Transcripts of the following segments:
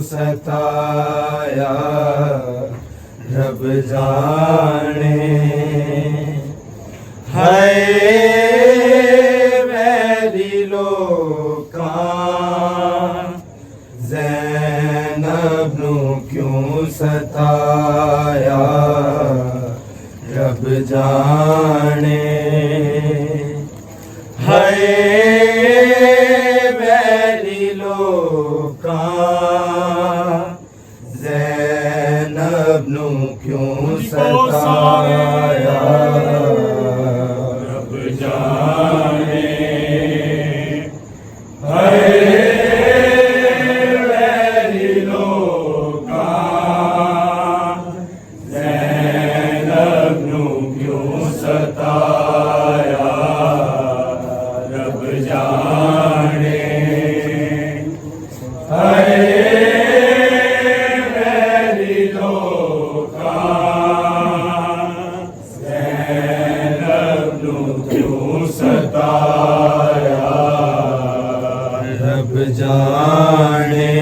सताया रब जाने है मेरी लो सताया रब जाने। हाय बैरी लोकां ज़ैनब नू क्यों सताया रब जाने। हाय बैरी लोकां ज़ैनब नू क्यों सताया रब जाने। हाय बैरी लोकां ज़ैनब नू क्यों सताया रब जाने।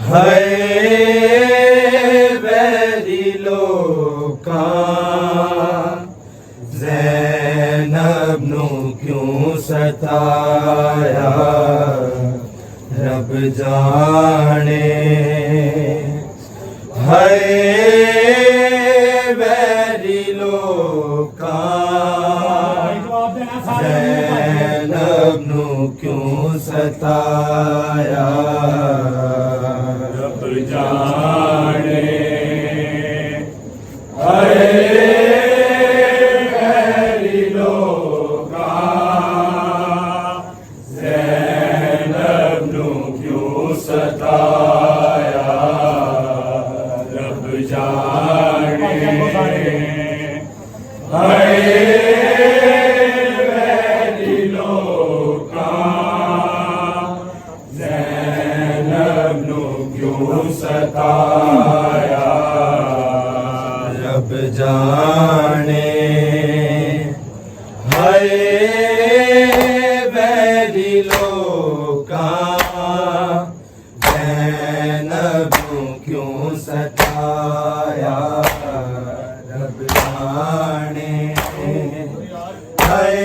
हाय बैरी लोकां ज़ैनब नू क्यों सताया रब जाने। हाय बैरी लोकां ज़ैनब नू क्यों सताया रब जाने। हाय बैरी लोकां ज़ैनब नू क्यों सताया रब जाने। हाय बैरी लोकां ज़ैनब नू क्यों सताया रब जाने। हाय बैरी लोकां ज़ैनब नू क्यों सताया रब जाने। हाय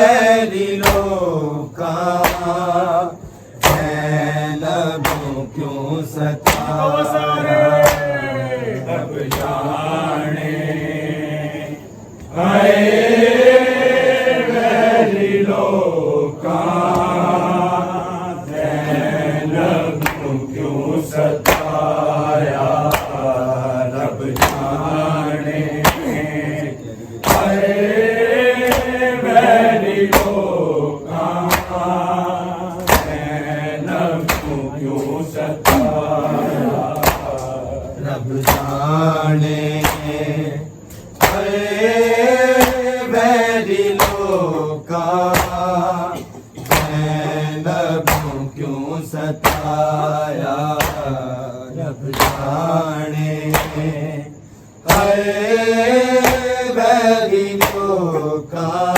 बैरी लोकां ज़ैनब नू क्यों सताया रब जाने। हाय बैरी लोकां ज़ैनब नू क्यों सताया रब जाने। हाय बैरी लोकां ज़ैनब नू क्यों सताया रब जाने। हाय बैरी लोकां ज़ैनब नू क्यों सताया रब जाने। हाय बैरी लोकां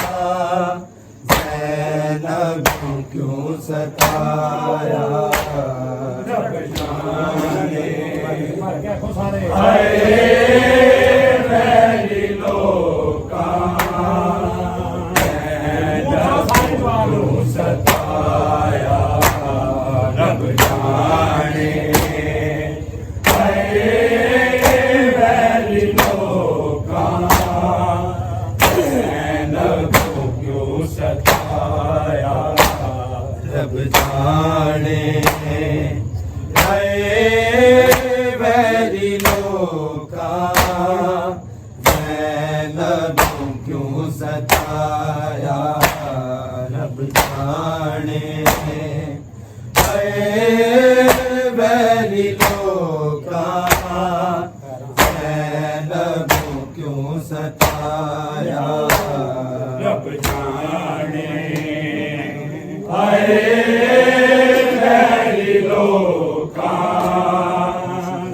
ज़ैनब नू क्यों सताया रब जाने। हाय बैरी लोकां ज़ैनब नू सताया रब जाने। हाय बैरी लोकां ज़ैनब नू क्यों सताया रब जाने। हाय बैरी लोकां ज़ैनब नू क्यों सताया रब जाने। हाय बैरी लोकां ज़ैनब नू क्यों सताया रब जाने। हाय बैरी लोकां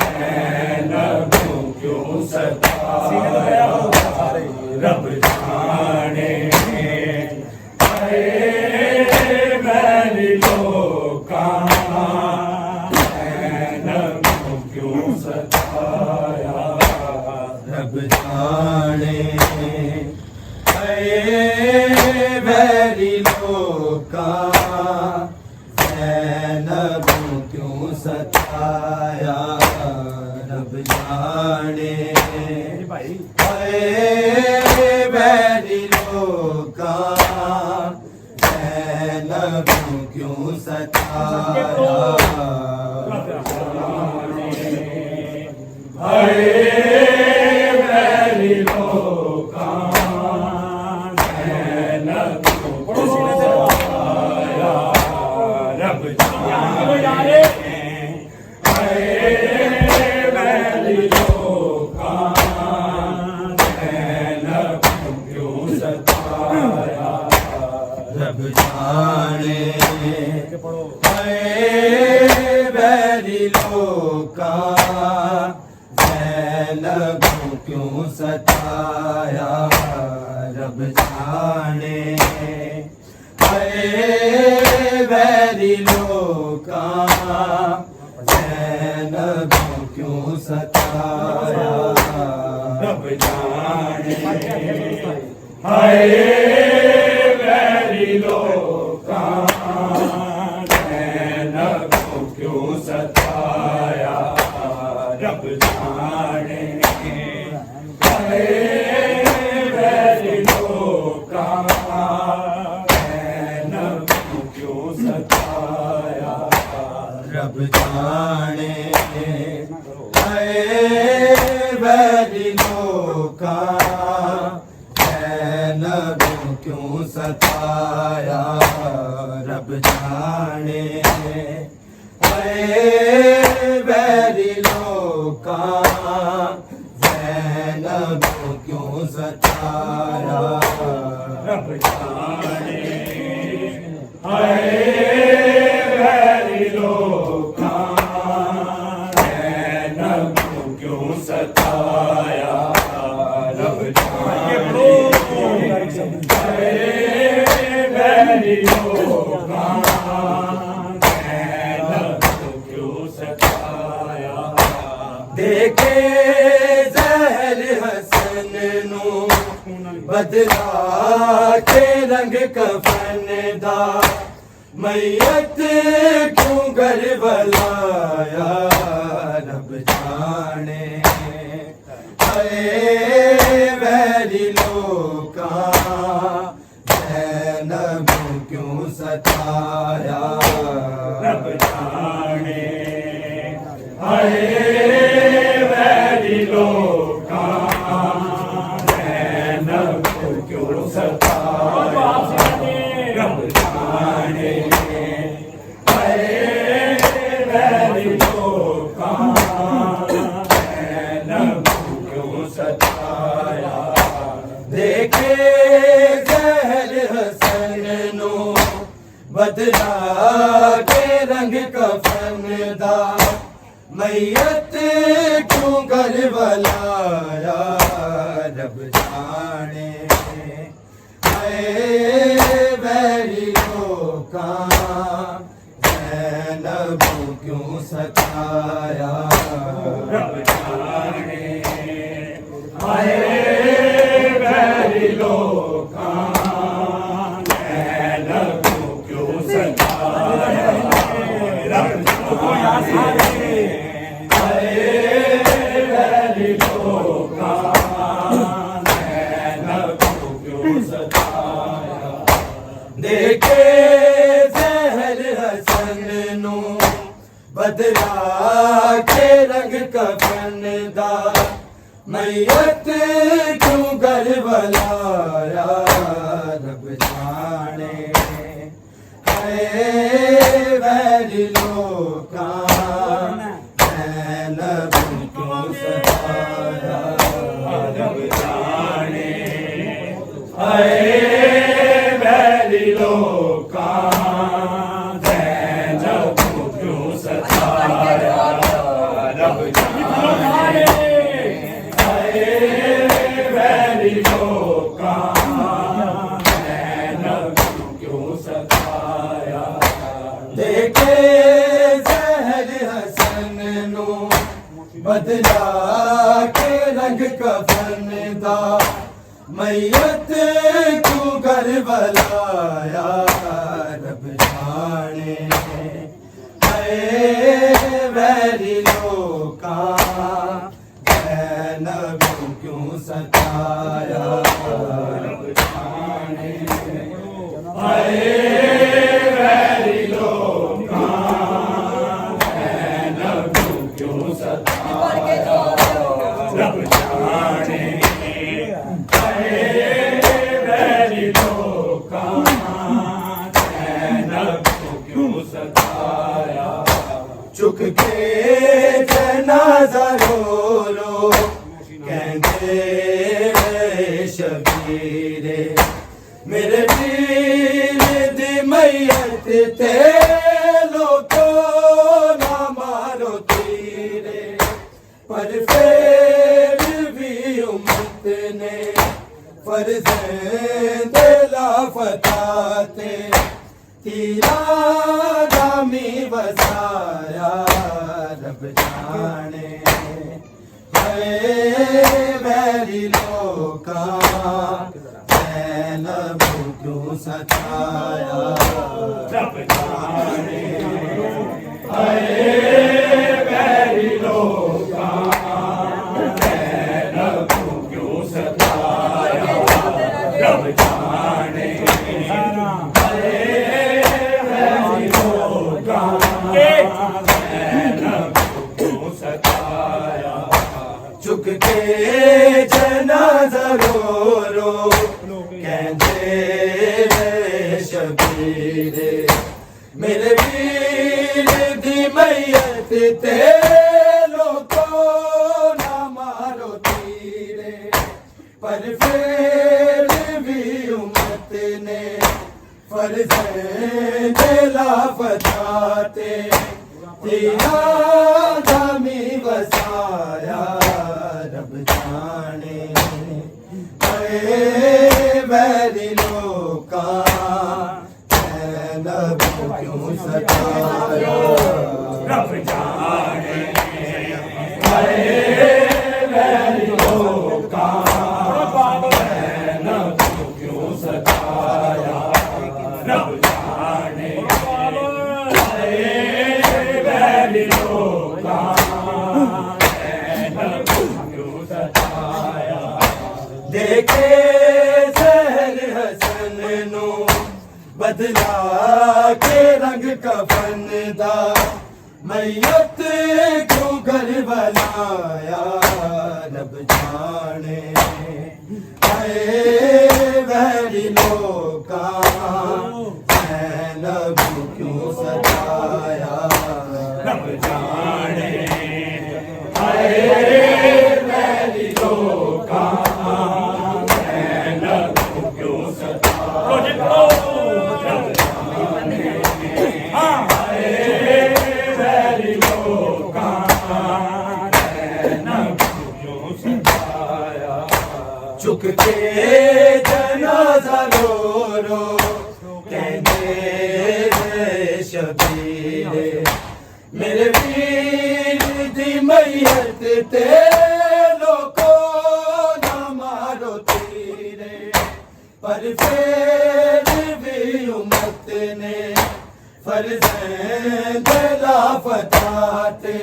ज़ैनब नू क्यों सताया रब जाने। हाय बैरी लोकां ज़ैनब नू क्यों सताया रब जाने। हाय बैरी लोकां ज़ैनब नू क्यों सताया सताया रब जाने हाय बैरी लोका ज़ैनब को क्यों सताया हाय बैरी लोका ज़ैनब को सताया रब जाने हाय बैरी लोका ज़ैनब को क्यों सताया रब जाने हाय बैरी लोका ज़ैनब को क्यों सताया रब जाने हाय बैरी लोका ज़ैनब को क्यों सताया रब जाने हाय बैरी लोका ज़ैनब को क्यों सताया रब जाने हाय बैरी लोका ज़ैनब को क्यों सताया रब जाने हाय बैरी लोका ज़ैनब को क्यों सताया रब जाने हाय बैरी लोका ज़ैनब को क्यों सताया रब जाने हाय बैरी लोका ज़ैनब को क्यों सताया रब जाने हाय बैरी लोका ज़ैनब को क्यों सताया देखे ज़हर हसन नू बदला के रंग कफन दा मैयत क्यों घर बलाया रब जाने हाय बैरी लोका ज़ैनब को क्यों सताया रब जाने हाय बैरी लोका ज़ैनब को क्यों सताया रब जाने हाय बैरी लोका ज़ैनब को क्यों सताया देखे ज़हर हसन नू बदला के रंग कफन दा मैयत क्यों घर बलाया रब जाने हाय बैरी लोका ज़ैनब को क्यों सताया रब जाने हाय बैरी लोका ज़ैनब को क्यों सताया रब जाने हाय बैरी लोका ज़ैनब को क्यों सताया देखे ज़हर हसन नू बदला के रंग कफन दा मैयत क्यों घर बलाया रब जाने हाय बैरी लोका ज़ैनब को क्यों सताया रब जाने हाय बैरी लोका ज़ैनब को क्यों सताया रब जाने हाय बैरी लोका ज़ैनब को क्यों सताया देखे ज़हर हसन नू बदला के रंग कफन दा मैयत क्यों घर बलाया रब जाने हाय वैरी लोका ज़ैनब क्यों सताया रब जाने हाय वैरी लोका ज़ैनब क्यों सताया रब जाने हाय वैरी लोका ज़ैनब क्यों सताया चुक के जनाज़ा रो रो कहते शबीरे मेरे वीर दी मैयत ते लोको ना मारो तीरे पर फिर भी उम्मत ने फर्ज़ंद लापताते तीरा दामी बसाया रब जाने हाय वैरी लोका ज़ैनब क्यों सताया रब जाने हाय वैरी लोका ज़ैनब क्यों सताया रब जाने चुक के जनाज़ा रो रो कहते शबीरे मेरे वीर दी मैयत ते लोको ना मारो तीरे पर फिर भी उम्मत ने फर्ज़ंद लापताते तेरा दामी बसाया रब जाने हाय वैरी लोका ज़ैनब क्यों सताया रब जाने हाय वैरी लोका ज़ैनब क्यों सताया रब जाने हाय वैरी लोका ज़ैनब क्यों सताया देखे ज़हर हसन नू बदला के रंग कफन दा मैयत क्यों घर बनाया रब जाने हाय वैरी लोका ज़ैनब क्यों सताया रब जाने हाय वैरी लोका ज़ैनब क्यों सताया रब जाने हाय वैरी लोका ज़ैनब क्यों सताया चुक के जनाज़ा रो रो कहते शबीरे मेरे वीर दी मैयत ते लोको ना मारो तीरे पर फिर भी उम्मत ने फर्ज़ंद लापताते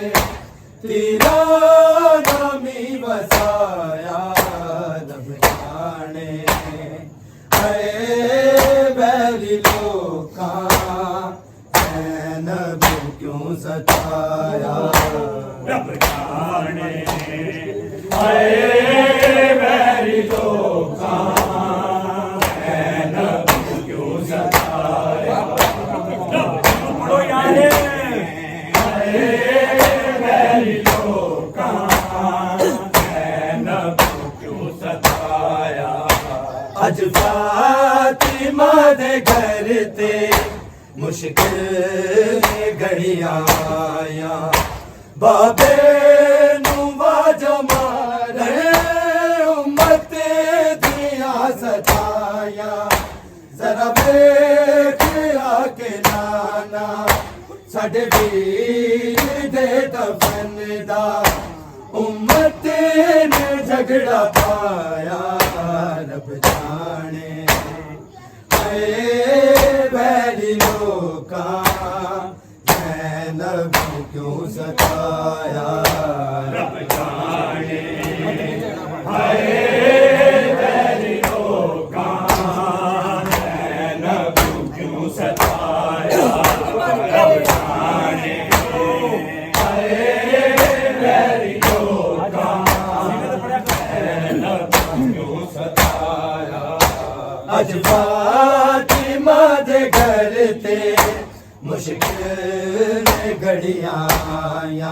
तेरा नामी बसाया रब जाने हाय वैरी लोका ज़ैनब क्यों सताया रब जाने हाय वैरी लोका ज़ैनब क्यों सताया हाय वैरी लोका ज़ैनब क्यों सताया अज फातिमा दे घर ते मुश्किल घड़ियां आया बाबे नू वाजा मारे उम्मत दिया सताया जरा देख आके नाना साडे वीर दे दफन दा उम्मत ने झगड़ा पाया रब जाने हाय वैरी लोका ज़ैनब क्यों सताया रब जाने हाय तेरी लोका ज़ैनब क्यों सताया रब जाने हाय तेरी लोका ज़ैनब क्यों सताया अज फातिमा दे घर ते मुश्किल घड़ियां आया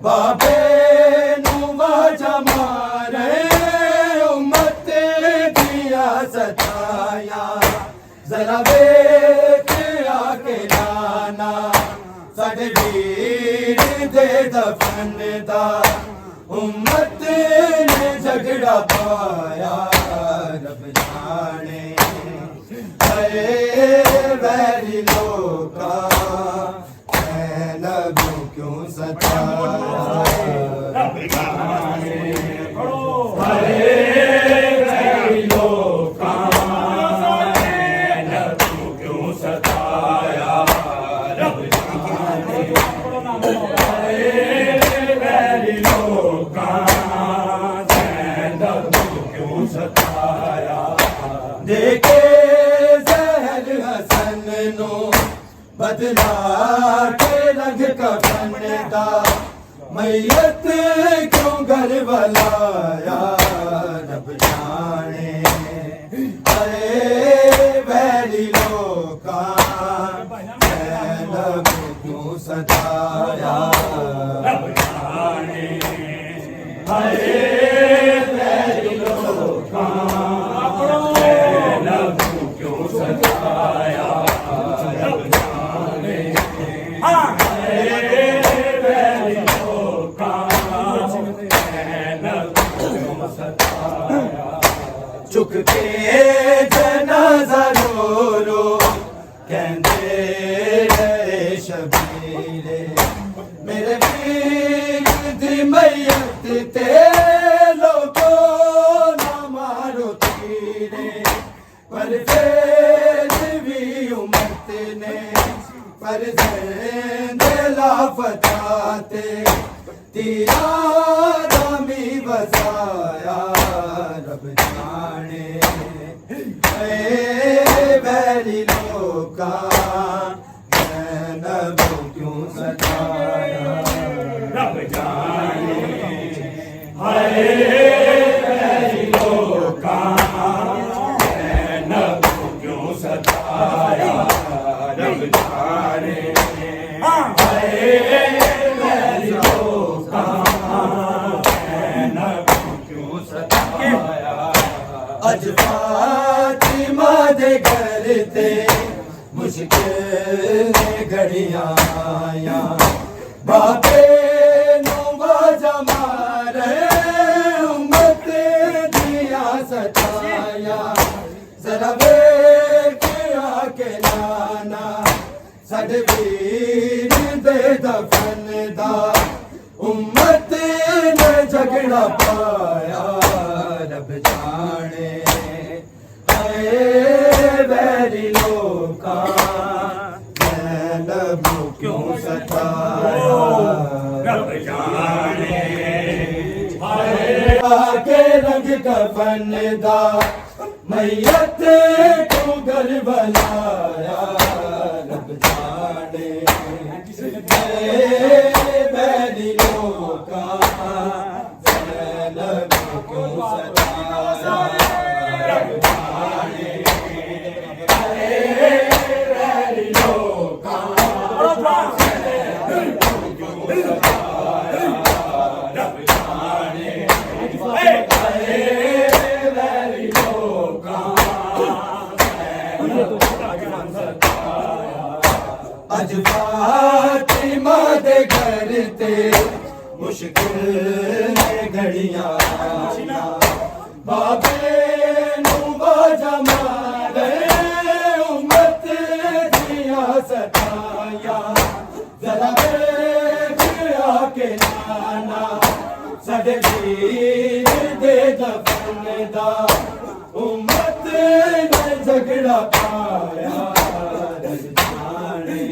बाबे नू वाजा मारे उम्मत दिया सताया जरा वेख आके नाना साडे वीर दे दफन दा उम्मत ने झगड़ा पाया रब जाने हाय वैरी लोका ज़ैनब क्यों सताया रब जाने हाय वैरी लोका ज़ैनब क्यों सताया रब जाने हाय वैरी लोका ज़ैनब क्यों सताया देखे बदला के रंग कफन दा मैयत क्यों घर वालाया रब जाने अरे वैरी लोका ज़ैनब क्यों सताया रब जाने अरे वैरी लोका ज़ैनब क्यों सताया चुक के जनाजा रो रो कहते रहे शबीरे मेरे वीर दी मैयत ते लोगो ना मारो तीरे पर फिर भी उम्मत ने पर लाफताते तीरा दामी बसाया रब जाने वैरी लोका ज़ैनब क्यों सताया रब जाने हाय वैरी लोका ज़ैनब क्यों सताया रब जाने हाय वैरी लोका ज़ैनब क्यों सताया अज फातिमा दे घर ते मुश्किल घड़ियां आया बाबे नू वाजा मारे उम्मत दिया सताया जरा वेख आके नाना साडे वीर दे दफन दा उम्मत ने झगड़ा पाया रब जाने हाय वैरी लोका ज़ैनब क्यों सताया रब जाने हाय के रंग कफन दा मैयत क्यों घर बनाया रब जाने वैरी लोका ज़ैनब क्यों सताया रब जाने वैरी लोका ज़ैनब क्यों सताया रब जाने वैरी लोका अज फातिमा दे घर ते मुश्किल घड़ियां आया बाबे नू वाजा मारे उम्मत दिया सताया जरा वेख आके नाना साडे वीर दे दफन दा उम्मत ने झगड़ा पाया रब जाने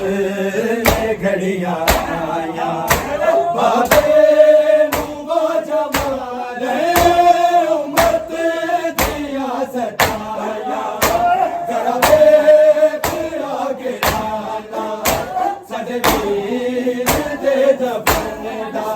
ने घड़ियां आया बाबे नू बाजा मारे उम्मत दिया सताया जरा वेख आगे आना साडे वीर दे दफन दा